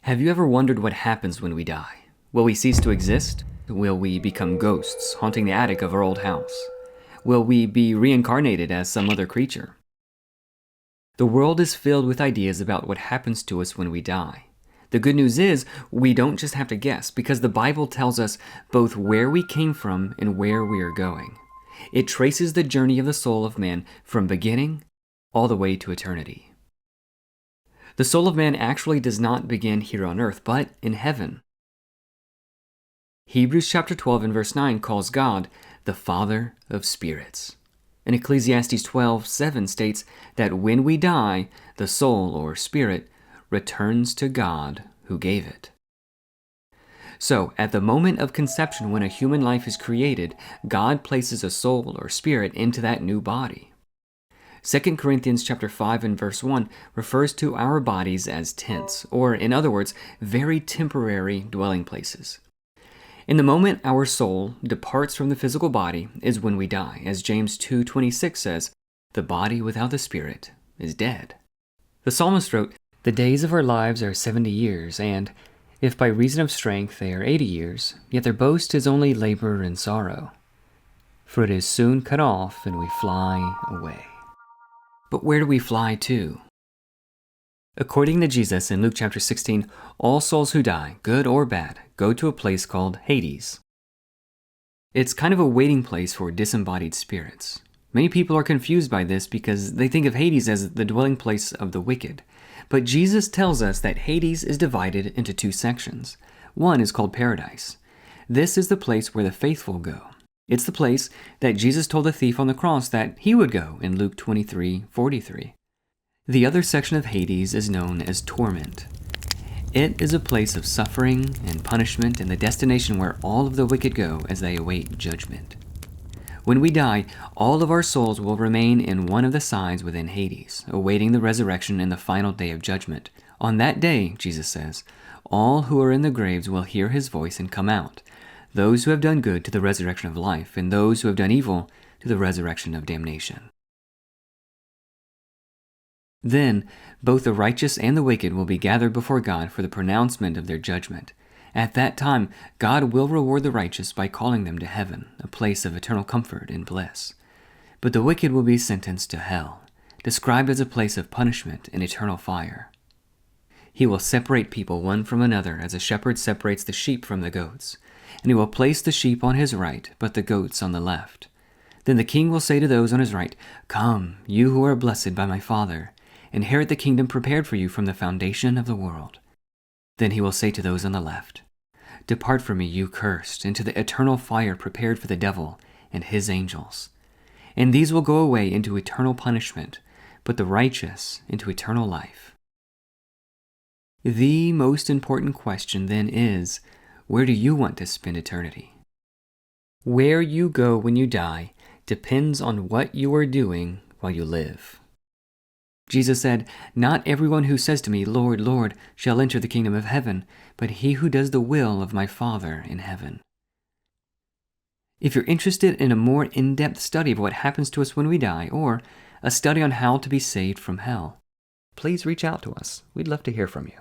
Have you ever wondered what happens when we die? Will we cease to exist? Will we become ghosts haunting the attic of our old house? Will we be reincarnated as some other creature? The world is filled with ideas about what happens to us when we die. The good news is, we don't just have to guess, because the Bible tells us both where we came from and where we are going. It traces the journey of the soul of man from beginning all the way to eternity. The soul of man actually does not begin here on earth, but in heaven. Hebrews chapter 12 and verse 9 calls God the Father of spirits. And Ecclesiastes 12:7 states that when we die, the soul or spirit returns to God who gave it. So, at the moment of conception, when a human life is created, God places a soul or spirit into that new body. 2 Corinthians chapter 5 and verse 1 refers to our bodies as tents, or in other words, very temporary dwelling places. In the moment our soul departs from the physical body is when we die. As James 2:26 says, "The body without the spirit is dead." The psalmist wrote, "The days of our lives are 70 years, and if by reason of strength they are 80 years, yet their boast is only labor and sorrow. For it is soon cut off, and we fly away." But where do we fly to? According to Jesus in Luke chapter 16, all souls who die, good or bad, go to a place called Hades. It's kind of a waiting place for disembodied spirits. Many people are confused by this because they think of Hades as the dwelling place of the wicked. But Jesus tells us that Hades is divided into two sections. One is called Paradise. This is the place where the faithful go. It's the place that Jesus told the thief on the cross that he would go in Luke 23:43. The other section of Hades is known as torment. It is a place of suffering and punishment and the destination where all of the wicked go as they await judgment. When we die, all of our souls will remain in one of the sides within Hades, awaiting the resurrection in the final day of judgment. On that day, Jesus says, all who are in the graves will hear his voice and come out, those who have done good to the resurrection of life, and those who have done evil to the resurrection of damnation. Then, both the righteous and the wicked will be gathered before God for the pronouncement of their judgment. At that time, God will reward the righteous by calling them to heaven, a place of eternal comfort and bliss. But the wicked will be sentenced to hell, described as a place of punishment and eternal fire. He will separate people one from another as a shepherd separates the sheep from the goats. And he will place the sheep on his right, but the goats on the left. Then the king will say to those on his right, "Come, you who are blessed by my Father, inherit the kingdom prepared for you from the foundation of the world." Then he will say to those on the left, "Depart from me, you cursed, into the eternal fire prepared for the devil and his angels. And these will go away into eternal punishment, but the righteous into eternal life." The most important question then is, where do you want to spend eternity? Where you go when you die depends on what you are doing while you live. Jesus said, "Not everyone who says to me, 'Lord, Lord,' shall enter the kingdom of heaven, but he who does the will of my Father in heaven." If you're interested in a more in-depth study of what happens to us when we die, or a study on how to be saved from hell, please reach out to us. We'd love to hear from you.